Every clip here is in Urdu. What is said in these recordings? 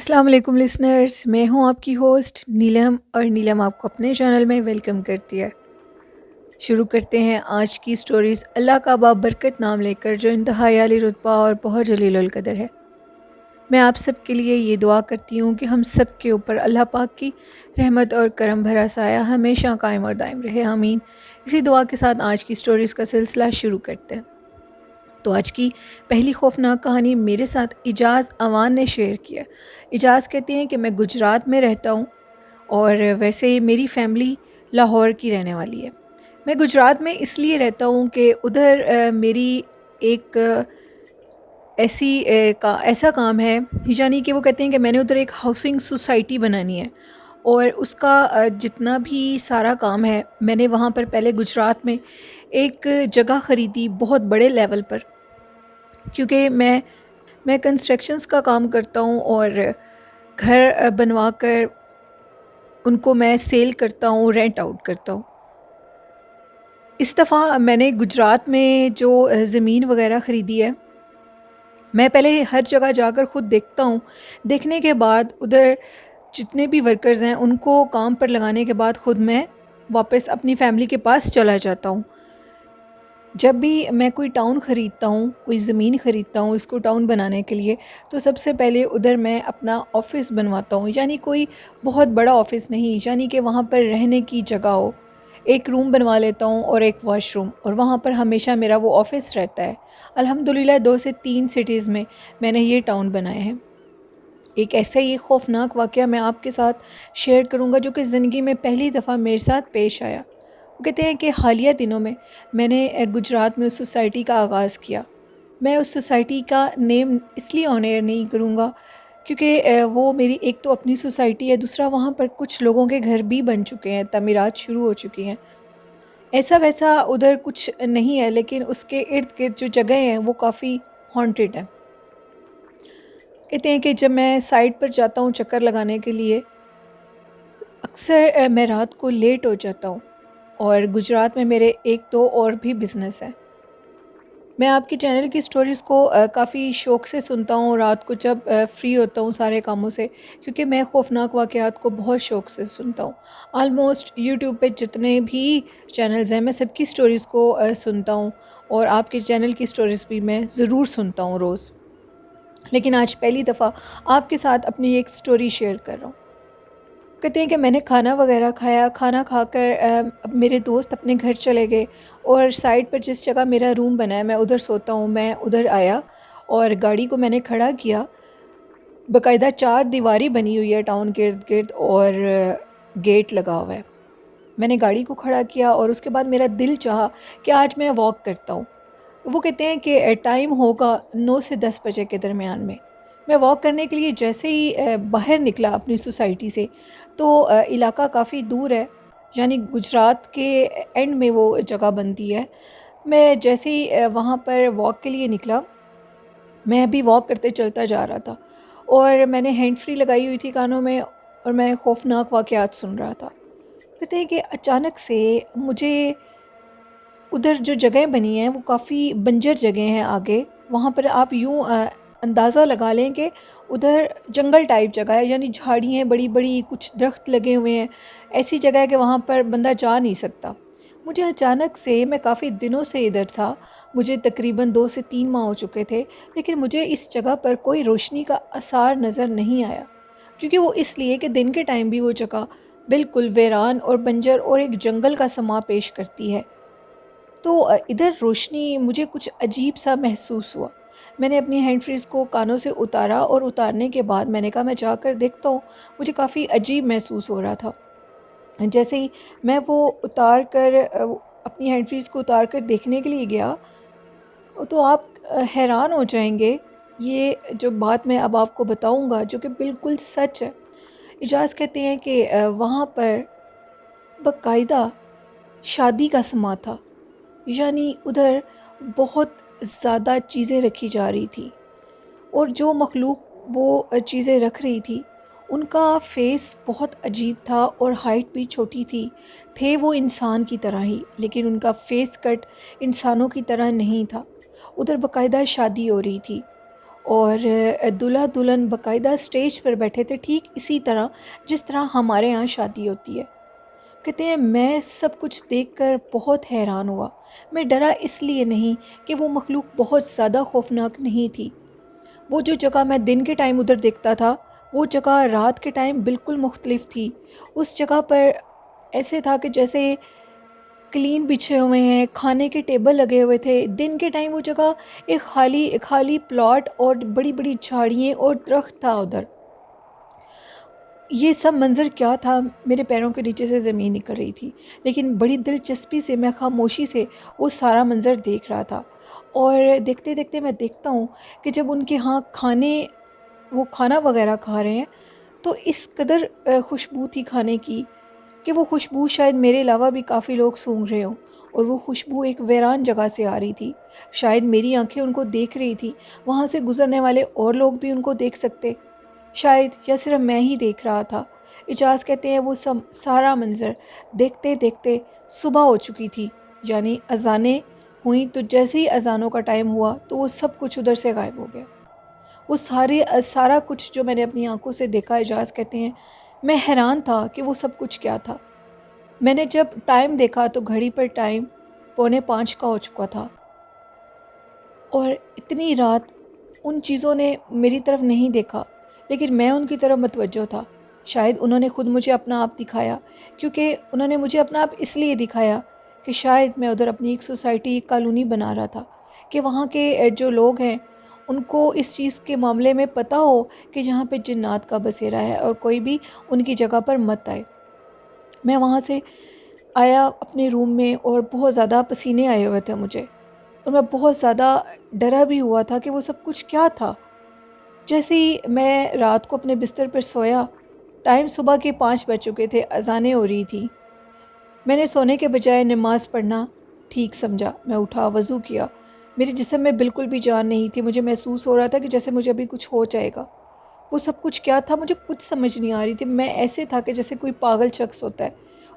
السلام علیکم لسنرز، میں ہوں آپ کی ہوسٹ نیلم، اور نیلم آپ کو اپنے چینل میں ویلکم کرتی ہے۔ شروع کرتے ہیں آج کی سٹوریز اللہ کا بابرکت نام لے کر، جو انتہائی عالی رتبہ اور بہت جلیل القدر ہے۔ میں آپ سب کے لیے یہ دعا کرتی ہوں کہ ہم سب کے اوپر اللہ پاک کی رحمت اور کرم بھرا سایہ ہمیشہ قائم اور دائم رہے، آمین۔ اسی دعا کے ساتھ آج کی سٹوریز کا سلسلہ شروع کرتے ہیں۔ تو آج کی پہلی خوفناک کہانی میرے ساتھ اجاز اوان نے شیئر کیا۔ اجاز کہتے ہیں کہ میں گجرات میں رہتا ہوں، اور ویسے میری فیملی لاہور کی رہنے والی ہے۔ میں گجرات میں اس لیے رہتا ہوں کہ ادھر میری ایک ایسا کام ہے، یعنی کہ وہ کہتے ہیں کہ میں نے ادھر ایک ہاؤسنگ سوسائٹی بنانی ہے، اور اس کا جتنا بھی سارا کام ہے، میں نے وہاں پر پہلے گجرات میں ایک جگہ خریدی بہت بڑے لیول پر، کیونکہ میں کنسٹرکشنز کا کام کرتا ہوں، اور گھر بنوا کر ان کو میں سیل کرتا ہوں، رینٹ آؤٹ کرتا ہوں۔ اس دفعہ میں نے گجرات میں جو زمین وغیرہ خریدی ہے، میں پہلے ہر جگہ جا کر خود دیکھتا ہوں، دیکھنے کے بعد ادھر جتنے بھی ورکرز ہیں ان کو کام پر لگانے کے بعد خود میں واپس اپنی فیملی کے پاس چلا جاتا ہوں۔ جب بھی میں کوئی ٹاؤن خریدتا ہوں، کوئی زمین خریدتا ہوں اس کو ٹاؤن بنانے کے لیے، تو سب سے پہلے ادھر میں اپنا آفس بنواتا ہوں، یعنی کوئی بہت بڑا آفس نہیں، یعنی کہ وہاں پر رہنے کی جگہ ہو۔ ایک روم بنوا لیتا ہوں اور ایک واش روم، اور وہاں پر ہمیشہ میرا وہ آفس رہتا ہے۔ الحمدللہ 2 سے 3 سٹیز میں نے یہ ٹاؤن بنائے ہیں۔ ایک ایسا ہی خوفناک واقعہ میں آپ کے ساتھ شیئر کروں گا جو کہ زندگی میں پہلی دفعہ میرے ساتھ پیش آیا۔ وہ کہتے ہیں کہ حالیہ دنوں میں نے گجرات میں اس سوسائٹی کا آغاز کیا۔ میں اس سوسائٹی کا نیم اس لیے آن ایئر نہیں کروں گا کیونکہ وہ میری ایک تو اپنی سوسائٹی ہے، دوسرا وہاں پر کچھ لوگوں کے گھر بھی بن چکے ہیں، تعمیرات شروع ہو چکی ہیں۔ ایسا ویسا ادھر کچھ نہیں ہے، لیکن اس کے ارد گرد جو جگہیں ہیں وہ کافی ہانٹڈ ہیں۔ کہتے ہیں کہ جب میں سائٹ پر جاتا ہوں چکر لگانے کے لیے، اکثر میں رات کو لیٹ ہو جاتا ہوں، اور گجرات میں میرے ایک دو اور بھی بزنس ہیں۔ میں آپ کی چینل کی سٹوریز کو کافی شوق سے سنتا ہوں رات کو جب فری ہوتا ہوں سارے کاموں سے، کیونکہ میں خوفناک واقعات کو بہت شوق سے سنتا ہوں۔ آلموسٹ یوٹیوب پہ جتنے بھی چینلز ہیں میں سب کی سٹوریز کو سنتا ہوں، اور آپ کے چینل کی سٹوریز بھی میں ضرور سنتا ہوں روز۔ لیکن آج پہلی دفعہ آپ کے ساتھ اپنی ایک سٹوری شیئر کر رہا ہوں۔ کہتے ہیں کہ میں نے کھانا وغیرہ کھایا، کھانا کھا کر اب میرے دوست اپنے گھر چلے گئے، اور سائڈ پر جس جگہ میرا روم بنا ہے میں ادھر سوتا ہوں، میں ادھر آیا اور گاڑی کو میں نے کھڑا کیا۔ باقاعدہ 4 دیواری بنی ہوئی ہے ٹاؤن کے ارد گرد، اور گیٹ لگا ہوا ہے۔ میں نے گاڑی کو کھڑا کیا، اور اس کے بعد میرا دل چاہا کہ آج میں واک کرتا ہوں۔ وہ کہتے ہیں کہ ٹائم ہوگا 9 سے 10 بجے کے درمیان میں واک کرنے کے لیے جیسے ہی باہر نکلا اپنی سوسائٹی سے، تو علاقہ کافی دور ہے، یعنی گجرات کے اینڈ میں وہ جگہ بنتی ہے۔ میں جیسے ہی وہاں پر واک کے لیے نکلا، میں ابھی واک کرتے چلتا جا رہا تھا، اور میں نے ہینڈ فری لگائی ہوئی تھی کانوں میں، اور میں خوفناک واقعات سن رہا تھا۔ کہتے ہیں کہ اچانک سے مجھے ادھر جو جگہیں بنی ہیں وہ کافی بنجر جگہیں ہیں آگے، وہاں پر آپ یوں اندازہ لگا لیں کہ ادھر جنگل ٹائپ جگہ ہے، یعنی جھاڑی ہیں بڑی بڑی، کچھ درخت لگے ہوئے ہیں، ایسی جگہ ہے کہ وہاں پر بندہ جا نہیں سکتا۔ مجھے اچانک سے، میں کافی دنوں سے ادھر تھا، مجھے تقریباً 2 سے 3 ماہ ہو چکے تھے، لیکن مجھے اس جگہ پر کوئی روشنی کا اثار نظر نہیں آیا، کیونکہ وہ اس لیے کہ دن کے ٹائم بھی وہ جگہ بالکل ویران اور بنجر اور ایک جنگل کا سما پیش کرتی ہے۔ تو ادھر روشنی مجھے کچھ عجیب سا محسوس ہوا۔ میں نے اپنی ہینڈ فریز کو کانوں سے اتارا، اور اتارنے کے بعد میں نے کہا میں جا کر دیکھتا ہوں، مجھے کافی عجیب محسوس ہو رہا تھا۔ جیسے ہی میں وہ اتار کر اپنی ہینڈ فریز کو اتار کر دیکھنے کے لیے گیا، تو آپ حیران ہو جائیں گے، یہ جو بات میں اب آپ کو بتاؤں گا جو کہ بالکل سچ ہے۔ اجاز کہتے ہیں کہ وہاں پر باقاعدہ شادی کا سما تھا، یعنی ادھر بہت زیادہ چیزیں رکھی جا رہی تھی، اور جو مخلوق وہ چیزیں رکھ رہی تھی ان کا فیس بہت عجیب تھا، اور ہائٹ بھی چھوٹی تھے وہ انسان کی طرح ہی، لیکن ان کا فیس کٹ انسانوں کی طرح نہیں تھا۔ ادھر باقاعدہ شادی ہو رہی تھی، اور دولہا دلہن باقاعدہ اسٹیج پر بیٹھے تھے، ٹھیک اسی طرح جس طرح ہمارے یہاں شادی ہوتی ہے۔ کہتے ہیں میں سب کچھ دیکھ کر بہت حیران ہوا۔ میں ڈرا اس لیے نہیں کہ وہ مخلوق بہت زیادہ خوفناک نہیں تھی۔ وہ جو جگہ میں دن کے ٹائم ادھر دیکھتا تھا، وہ جگہ رات کے ٹائم بالکل مختلف تھی۔ اس جگہ پر ایسے تھا کہ جیسے کلین بچھے ہوئے ہیں، کھانے کے ٹیبل لگے ہوئے تھے۔ دن کے ٹائم وہ جگہ ایک خالی پلاٹ اور بڑی بڑی جھاڑیاں اور درخت تھا ادھر۔ یہ سب منظر کیا تھا، میرے پیروں کے نیچے سے زمین نکل رہی تھی، لیکن بڑی دلچسپی سے میں خاموشی سے وہ سارا منظر دیکھ رہا تھا۔ اور دیکھتے دیکھتے میں دیکھتا ہوں کہ جب ان کے ہاں وہ کھانا وغیرہ کھا رہے ہیں تو اس قدر خوشبو تھی کھانے کی کہ وہ خوشبو شاید میرے علاوہ بھی کافی لوگ سونگھ رہے ہوں، اور وہ خوشبو ایک ویران جگہ سے آ رہی تھی۔ شاید میری آنکھیں ان کو دیکھ رہی تھی، وہاں سے گزرنے والے اور لوگ بھی ان کو دیکھ سکتے، شاید، یا صرف میں ہی دیکھ رہا تھا۔ اجاز کہتے ہیں وہ سارا منظر دیکھتے دیکھتے صبح ہو چکی تھی، یعنی اذانیں ہوئیں تو جیسے ہی اذانوں کا ٹائم ہوا تو وہ سب کچھ ادھر سے غائب ہو گیا۔ وہ سارا کچھ جو میں نے اپنی آنکھوں سے دیکھا، اجاز کہتے ہیں میں حیران تھا کہ وہ سب کچھ کیا تھا۔ میں نے جب ٹائم دیکھا تو گھڑی پر ٹائم 4:45 کا ہو چکا تھا، اور اتنی رات ان چیزوں نے میری طرف نہیں دیکھا، لیکن میں ان کی طرف متوجہ تھا۔ شاید انہوں نے خود مجھے اپنا آپ دکھایا، کیونکہ انہوں نے مجھے اپنا آپ اس لیے دکھایا کہ شاید میں ادھر اپنی ایک سوسائٹی، ایک کالونی بنا رہا تھا کہ وہاں کے جو لوگ ہیں ان کو اس چیز کے معاملے میں پتہ ہو کہ یہاں پہ جنات کا بسیرا ہے اور کوئی بھی ان کی جگہ پر مت آئے۔ میں وہاں سے آیا اپنے روم میں، اور بہت زیادہ پسینے آئے ہوئے تھے مجھے، اور میں بہت زیادہ ڈرا بھی ہوا تھا کہ وہ سب کچھ کیا تھا۔ جیسے ہی میں رات کو اپنے بستر پر سویا، ٹائم صبح کے 5 بج چکے تھے، اذانیں ہو رہی تھیں۔ میں نے سونے کے بجائے نماز پڑھنا ٹھیک سمجھا۔ میں اٹھا، وضو کیا۔ میرے جسم میں بالکل بھی جان نہیں تھی، مجھے محسوس ہو رہا تھا کہ جیسے مجھے ابھی کچھ ہو جائے گا۔ وہ سب کچھ کیا تھا مجھے کچھ سمجھ نہیں آ رہی تھی۔ میں ایسے تھا کہ جیسے کوئی پاگل شخص ہوتا ہے،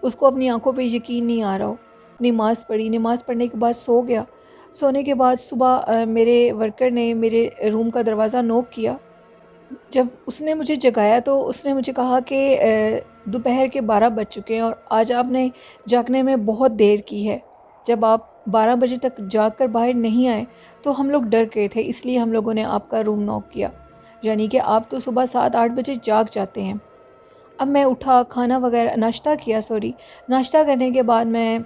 اس کو اپنی آنکھوں پہ یقین نہیں آ رہا ہو۔ نماز پڑھی، نماز پڑھنے کے بعد سو گیا۔ سونے کے بعد صبح میرے ورکر نے میرے روم کا دروازہ نوک کیا۔ جب اس نے مجھے جگایا تو اس نے مجھے کہا کہ دوپہر کے 12 بج چکے ہیں اور آج آپ نے جاگنے میں بہت دیر کی ہے۔ جب آپ 12 بجے تک جاگ کر باہر نہیں آئے تو ہم لوگ ڈر گئے تھے، اس لیے ہم لوگوں نے آپ کا روم نوک کیا، یعنی کہ آپ تو صبح 7-8 بجے جاگ جاتے ہیں۔ اب میں اٹھا، کھانا وغیرہ ناشتہ کرنے کے بعد میں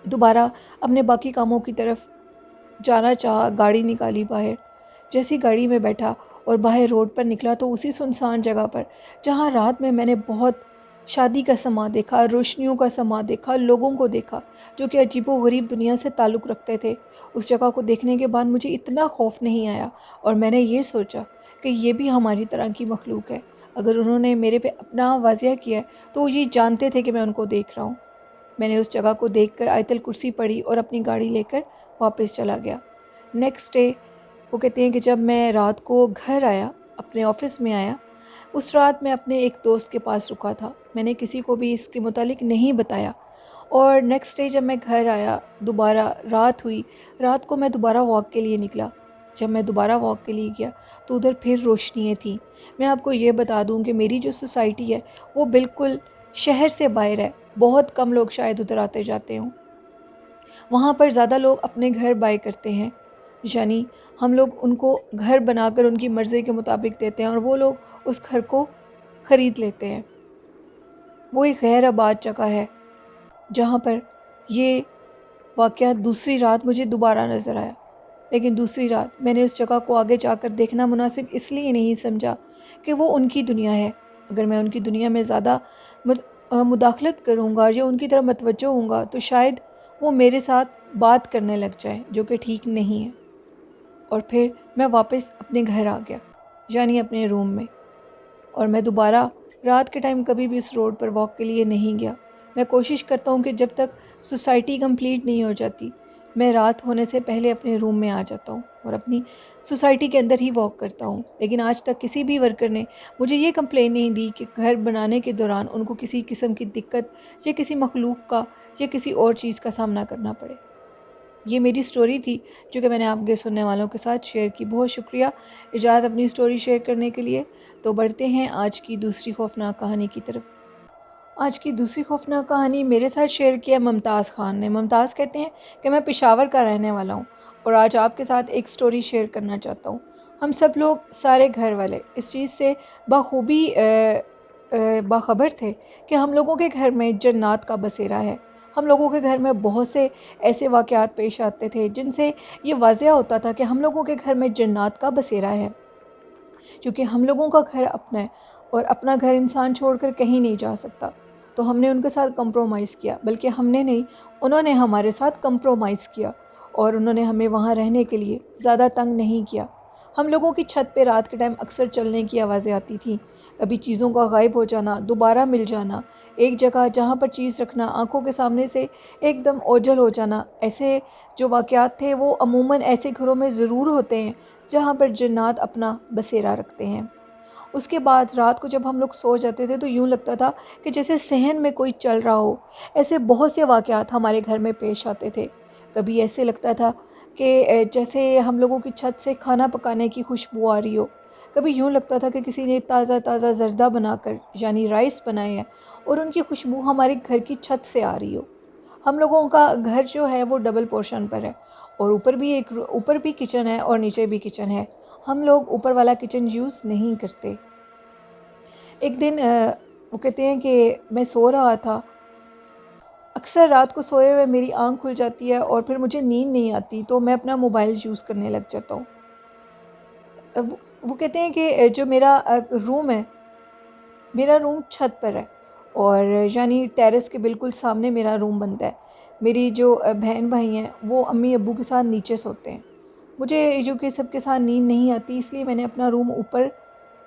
دوبارہ اپنے باقی کاموں کی طرف جانا چاہا، گاڑی نکالی باہر۔ جیسی گاڑی میں بیٹھا اور باہر روڈ پر نکلا تو اسی سنسان جگہ پر جہاں رات میں نے بہت شادی کا سماں دیکھا، روشنیوں کا سماں دیکھا، لوگوں کو دیکھا جو کہ عجیب و غریب دنیا سے تعلق رکھتے تھے، اس جگہ کو دیکھنے کے بعد مجھے اتنا خوف نہیں آیا، اور میں نے یہ سوچا کہ یہ بھی ہماری طرح کی مخلوق ہے۔ اگر انہوں نے میرے پہ اپنا واضح کیا ہے تو وہ یہ جانتے تھے کہ میں ان کو دیکھ رہا ہوں۔ میں نے اس جگہ کو دیکھ کر آیت الکرسی پڑھی اور اپنی گاڑی لے کر واپس چلا گیا۔ نیکسٹ ڈے وہ کہتے ہیں کہ جب میں رات کو گھر آیا، اپنے آفس میں آیا، اس رات میں اپنے ایک دوست کے پاس رکا تھا۔ میں نے کسی کو بھی اس کے متعلق نہیں بتایا، اور نیکسٹ ڈے جب میں گھر آیا، دوبارہ رات ہوئی، رات کو میں دوبارہ واک کے لیے نکلا۔ جب میں دوبارہ واک کے لیے گیا تو ادھر پھر روشنیاں تھیں۔ میں آپ کو یہ بتا دوں کہ میری جو سوسائٹی ہے وہ بالکل شہر سے باہر ہے، بہت کم لوگ شاید ادھر آتے جاتے ہوں۔ وہاں پر زیادہ لوگ اپنے گھر بائی کرتے ہیں، یعنی ہم لوگ ان کو گھر بنا کر ان کی مرضی کے مطابق دیتے ہیں اور وہ لوگ اس گھر کو خرید لیتے ہیں۔ وہ ایک غیر آباد جگہ ہے جہاں پر یہ واقعہ دوسری رات مجھے دوبارہ نظر آیا، لیکن دوسری رات میں نے اس جگہ کو آگے جا کر دیکھنا مناسب اس لیے نہیں سمجھا کہ وہ ان کی دنیا ہے۔ اگر میں ان کی دنیا میں زیادہ مداخلت کروں گا یا ان کی طرف متوجہ ہوں گا تو شاید وہ میرے ساتھ بات کرنے لگ جائیں، جو کہ ٹھیک نہیں ہے۔ اور پھر میں واپس اپنے گھر آ گیا، یعنی اپنے روم میں، اور میں دوبارہ رات کے ٹائم کبھی بھی اس روڈ پر واک کے لیے نہیں گیا۔ میں کوشش کرتا ہوں کہ جب تک سوسائٹی کمپلیٹ نہیں ہو جاتی میں رات ہونے سے پہلے اپنے روم میں آ جاتا ہوں اور اپنی سوسائٹی کے اندر ہی واک کرتا ہوں، لیکن آج تک کسی بھی ورکر نے مجھے یہ کمپلین نہیں دی کہ گھر بنانے کے دوران ان کو کسی قسم کی دقت یا کسی مخلوق کا یا کسی اور چیز کا سامنا کرنا پڑے۔ یہ میری سٹوری تھی جو کہ میں نے آپ کے سننے والوں کے ساتھ شیئر کی. بہت شکریہ اجازت اپنی سٹوری شیئر کرنے کے لیے. تو بڑھتے ہیں آج کی دوسری خوفناک کہانی کی طرف. آج کی دوسری خوفناک کہانی میرے ساتھ شیئر کیا ممتاز خان نے. ممتاز کہتے ہیں کہ میں پشاور کا رہنے والا ہوں اور آج آپ کے ساتھ ایک سٹوری شیئر کرنا چاہتا ہوں. ہم سب لوگ سارے گھر والے اس چیز سے بخوبی باخبر تھے کہ ہم لوگوں کے گھر میں جنات کا بسیرا ہے. ہم لوگوں کے گھر میں بہت سے ایسے واقعات پیش آتے تھے جن سے یہ واضح ہوتا تھا کہ ہم لوگوں کے گھر میں جنات کا بسیرا ہے. کیونکہ ہم لوگوں کا گھر اپنا ہے اور اپنا گھر انسان چھوڑ کر کہیں نہیں جا سکتا. تو ہم نے ان کے ساتھ کمپرومائز کیا، بلکہ ہم نے نہیں، انہوں نے ہمارے ساتھ کمپرومائز کیا اور انہوں نے ہمیں وہاں رہنے کے لیے زیادہ تنگ نہیں کیا. ہم لوگوں کی چھت پہ رات کے ٹائم اکثر چلنے کی آوازیں آتی تھیں. کبھی چیزوں کا غائب ہو جانا، دوبارہ مل جانا، ایک جگہ جہاں پر چیز رکھنا آنکھوں کے سامنے سے ایک دم اوجھل ہو جانا. ایسے جو واقعات تھے وہ عموماً ایسے گھروں میں ضرور ہوتے ہیں جہاں پر جنات اپنا بسیرا رکھتے ہیں. اس کے بعد رات کو جب ہم لوگ سو جاتے تھے تو یوں لگتا تھا کہ جیسے صحن میں کوئی چل رہا ہو. ایسے بہت سے واقعات ہمارے گھر میں پیش آتے تھے. کبھی ایسے لگتا تھا کہ جیسے ہم لوگوں کی چھت سے کھانا پکانے کی خوشبو آ رہی ہو. کبھی یوں لگتا تھا کہ کسی نے تازہ تازہ زردہ بنا کر یعنی رائس بنائے ہیں اور ان کی خوشبو ہمارے گھر کی چھت سے آ رہی ہو. ہم لوگوں کا گھر جو ہے وہ ڈبل پورشن پر ہے اور اوپر بھی کچن ہے اور نیچے بھی کچن ہے. ہم لوگ اوپر والا کچن یوز نہیں کرتے. ایک دن وہ کہتے ہیں کہ میں سو رہا تھا. اکثر رات کو سوئے ہوئے میری آنکھ کھل جاتی ہے اور پھر مجھے نیند نہیں آتی تو میں اپنا موبائل یوز کرنے لگ جاتا ہوں. وہ کہتے ہیں کہ جو میرا روم ہے، میرا روم چھت پر ہے اور یعنی ٹیرس کے بالکل سامنے میرا روم بنتا ہے. میری جو بہن بھائی ہیں وہ امی ابو کے ساتھ نیچے سوتے ہیں. مجھے جو کہ سب کے ساتھ نیند نہیں آتی اس لیے میں نے اپنا روم اوپر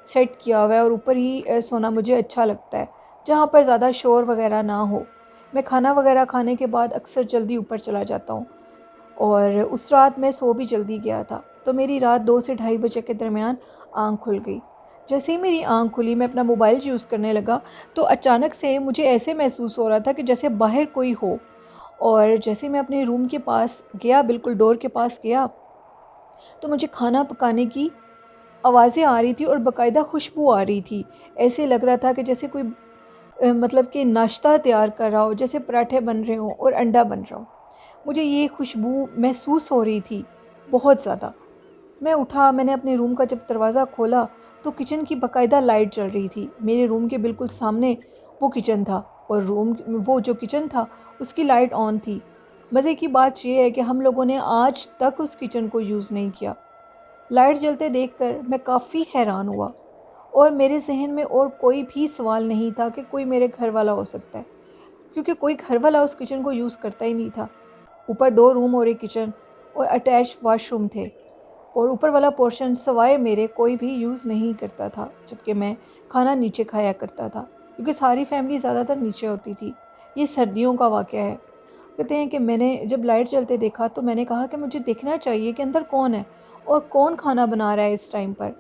سیٹ کیا ہوا ہے اور اوپر ہی سونا مجھے اچھا لگتا ہے جہاں پر زیادہ شور وغیرہ نہ ہو. میں کھانا وغیرہ کھانے کے بعد اکثر جلدی اوپر چلا جاتا ہوں اور اس رات میں سو بھی جلدی گیا تھا تو میری رات 2 سے 2:30 بجے کے درمیان آنکھ کھل گئی. جیسے ہی میری آنکھ کھلی میں اپنا موبائل یوز کرنے لگا تو اچانک سے مجھے ایسے محسوس ہو رہا تھا کہ جیسے باہر کوئی ہو. اور جیسے میں اپنے روم کے پاس گیا، بالکل ڈور کے پاس گیا، تو مجھے کھانا پکانے کی آوازیں آ رہی تھی اور باقاعدہ خوشبو آ رہی تھی. ایسے لگ رہا تھا کہ جیسے کوئی مطلب کہ ناشتہ تیار کر رہا ہو، جیسے پراٹھے بن رہے ہوں اور انڈا بن رہا ہو. مجھے یہ خوشبو محسوس ہو رہی تھی بہت زیادہ. میں اٹھا، میں نے اپنے روم کا جب دروازہ کھولا تو کچن کی باقاعدہ لائٹ جل رہی تھی. میرے روم کے بالکل سامنے وہ کچن تھا اور وہ جو کچن تھا اس کی لائٹ آن تھی. مزے کی بات یہ ہے کہ ہم لوگوں نے آج تک اس کچن کو یوز نہیں کیا. لائٹ جلتے دیکھ کر میں کافی حیران ہوا اور میرے ذہن میں اور کوئی بھی سوال نہیں تھا کہ کوئی میرے گھر والا ہو سکتا ہے، کیونکہ کوئی گھر والا اس کچن کو یوز کرتا ہی نہیں تھا. اوپر 2 روم اور ایک کچن اور اٹیچ واش روم تھے اور اوپر والا پورشن سوائے میرے کوئی بھی یوز نہیں کرتا تھا، جبکہ میں کھانا نیچے کھایا کرتا تھا کیونکہ ساری فیملی زیادہ تر نیچے ہوتی تھی. یہ سردیوں کا واقعہ ہے. کہتے ہیں کہ میں نے جب لائٹ جلتے دیکھا تو میں نے کہا کہ مجھے دیکھنا چاہیے کہ اندر کون ہے اور کون کھانا بنا رہا ہے اس ٹائم پر.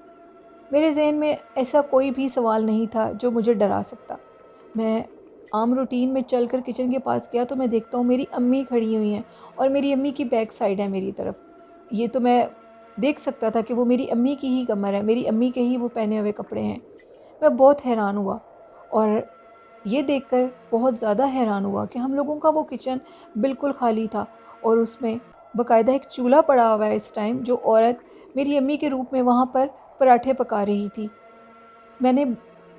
میرے ذہن میں ایسا کوئی بھی سوال نہیں تھا جو مجھے ڈرا سکتا. میں عام روٹین میں چل کر کچن کے پاس گیا تو میں دیکھتا ہوں میری امی کھڑی ہوئی ہیں اور میری امی کی بیک سائڈ ہے میری طرف. یہ تو میں دیکھ سکتا تھا کہ وہ میری امی کی ہی کمر ہے، میری امی کے ہی وہ پہنے ہوئے کپڑے ہیں. میں بہت حیران ہوا اور یہ دیکھ کر بہت زیادہ حیران ہوا کہ ہم لوگوں کا وہ کچن بالکل خالی تھا اور اس میں باقاعدہ ایک چولہا پڑا ہوا ہے اس ٹائم، جو عورت میری امی کے روپ میں وہاں پر پراٹھے پکا رہی تھی. میں نے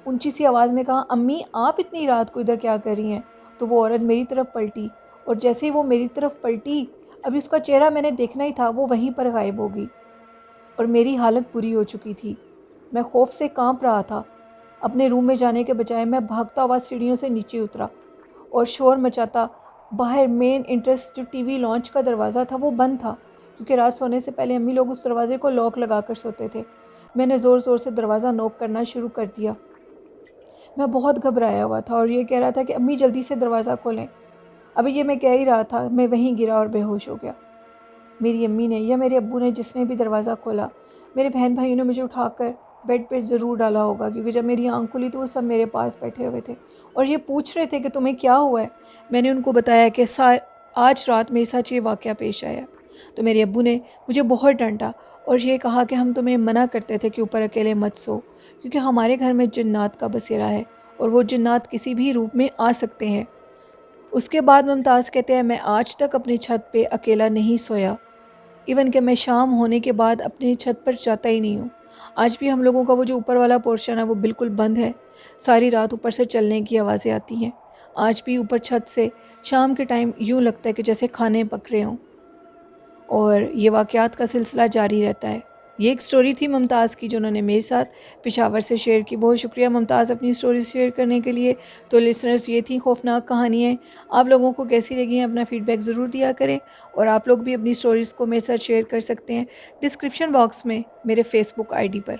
اونچی سی آواز میں کہا، امی آپ اتنی رات کو ادھر کیا کر رہی ہیں؟ تو وہ عورت میری طرف پلٹی اور جیسے ہی وہ میری طرف پلٹی، ابھی اس کا چہرہ میں نے دیکھنا ہی تھا، وہ وہیں پر غائب ہو گئی اور میری حالت بری ہو چکی تھی. میں خوف سے کانپ رہا تھا. اپنے روم میں جانے کے بجائے میں بھاگتا ہوا سیڑھیوں سے نیچے اترا اور شور مچاتا باہر مین انٹرسٹ جو ٹی وی لانچ کا دروازہ تھا وہ بند تھا، کیونکہ رات سونے سے پہلے امی لوگ اس دروازے کو لاک لگا کر سوتے تھے. میں نے زور زور سے دروازہ نوک کرنا شروع کر دیا. میں بہت گھبرایا ہوا تھا اور یہ کہہ رہا تھا کہ امی جلدی سے دروازہ کھولیں. ابھی یہ میں کہہ ہی رہا تھا میں وہیں گرا اور بے ہوش ہو گیا. میری امی نے یا میرے ابو نے، جس نے بھی دروازہ کھولا، میرے بہن بھائیوں نے مجھے اٹھا کر بیڈ پہ ضرور ڈالا ہوگا، کیونکہ جب میری آنکھ کھلی تو وہ سب میرے پاس بیٹھے ہوئے تھے اور یہ پوچھ رہے تھے کہ تمہیں کیا ہوا ہے. میں نے ان کو بتایا کہ آج رات میرے ساتھ یہ واقعہ پیش آیا تو میرے ابو نے مجھے بہت ڈانٹا اور یہ کہا کہ ہم تمہیں منع کرتے تھے کہ اوپر اکیلے مت سو، کیونکہ ہمارے گھر میں جنات کا بسیرا ہے اور وہ جنات کسی بھی روپ میں آ سکتے ہیں۔ اس کے بعد ممتاز کہتے ہیں میں آج تک اپنی چھت پہ اکیلا نہیں سویا، ایون کہ میں شام ہونے کے بعد اپنی چھت پر جاتا ہی نہیں ہوں۔ آج بھی ہم لوگوں کا وہ جو اوپر والا پورشن ہے وہ بالکل بند ہے، ساری رات اوپر سے چلنے کی آوازیں آتی ہیں۔ آج بھی اوپر چھت سے شام کے ٹائم یوں لگتا ہے کہ جیسے کھانے پک رہے ہوں، اور یہ واقعات کا سلسلہ جاری رہتا ہے۔ یہ ایک سٹوری تھی ممتاز کی جو انہوں نے میرے ساتھ پشاور سے شیئر کی۔ بہت شکریہ ممتاز اپنی سٹوری شیئر کرنے کے لیے۔ تو لسنرز، یہ تھیں خوفناک کہانیاں۔ آپ لوگوں کو کیسی لگی ہیں اپنا فیڈ بیک ضرور دیا کریں، اور آپ لوگ بھی اپنی سٹوریز کو میرے ساتھ شیئر کر سکتے ہیں ڈسکرپشن باکس میں میرے فیس بک آئی ڈی پر،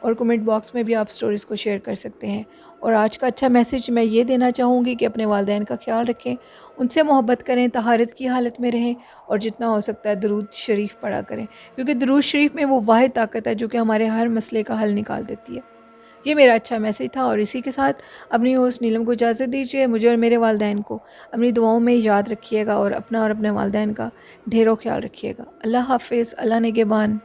اور کمنٹ باکس میں بھی آپ سٹوریز کو شیئر کر سکتے ہیں۔ اور آج کا اچھا میسیج میں یہ دینا چاہوں گی کہ اپنے والدین کا خیال رکھیں، ان سے محبت کریں، طہارت کی حالت میں رہیں، اور جتنا ہو سکتا ہے درود شریف پڑھا کریں، کیونکہ درود شریف میں وہ واحد طاقت ہے جو کہ ہمارے ہر مسئلے کا حل نکال دیتی ہے۔ یہ میرا اچھا میسیج تھا، اور اسی کے ساتھ اپنی ہوسٹ نیلم کو اجازت دیجیے۔ مجھے اور میرے والدین کو اپنی دعاؤں میں یاد رکھیے گا، اور اپنا اور اپنے والدین کا ڈھیروں خیال رکھیے گا۔ اللہ حافظ، اللہ نگہبان۔